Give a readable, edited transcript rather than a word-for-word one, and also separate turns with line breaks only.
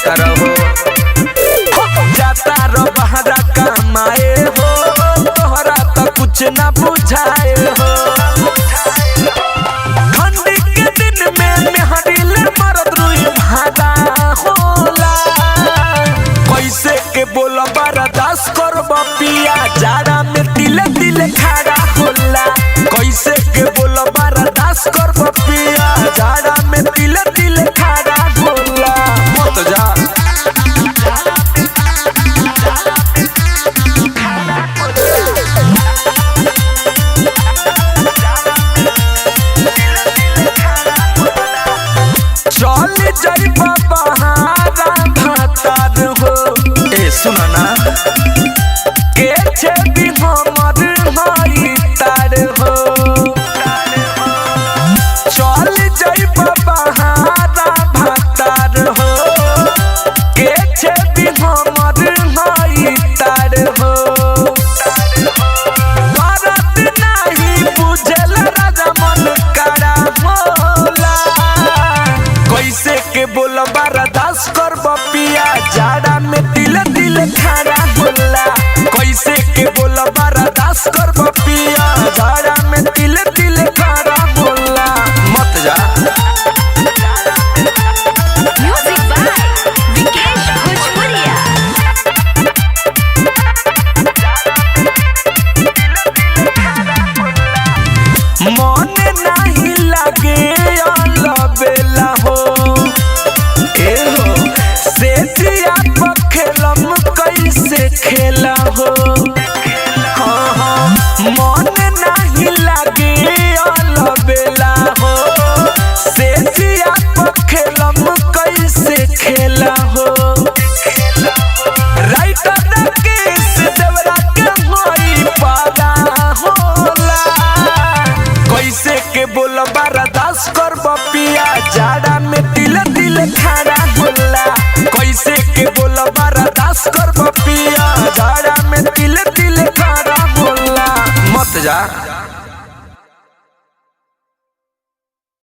जाता रहो जाता रो बहरा कमाए हो तोहरा तो कुछ ना बुझाए हो। ठंडी के दिन में मेहरिल मरद रुई भागा होला कैसे के बोल बर्दाश्त करब पिया जाड़ा में तिले तिले खड़ा होला कैसे के बोल बर्दाश्त करब पिया जाड़ा में तिले तिले खड़ा होला। मत जा चल जाइबा बहारा भातार हो ए सुना ना के छे भी हमर भाई तार हो चल जाइबा बहारा भातार हो के छे भी हमर भाई तार हो। बारात नहीं बुझल राजा मन कड़ा होला कैसे के बोल बर्दाश्त करब पिया जाड़ा में तिले तिले खड़ा होला कैसे के बोल बर्दाश्त करब पिया जाड़ा में तिले तिले खड़ा होला। मत जा
म्यूजिक बाय विकेश भोजपुरिया।
मन नहीं लगे अलबेला हो ए हो से जिया खेलम कैसे खेला हो। हाँ हाँ मन नहीं लगे अलबेला हो से जिया खेलम कैसे खेला हो। राइटर केस देवरा के होई पादा होला कैसे के बोल बर्दाश्त करब पिया जाड़ा में तिले तिले खड़ा होला कैसे के बोल बर्दाश्त करब पिया जाड़ा में तिले तिले खड़ा होला। मत जा।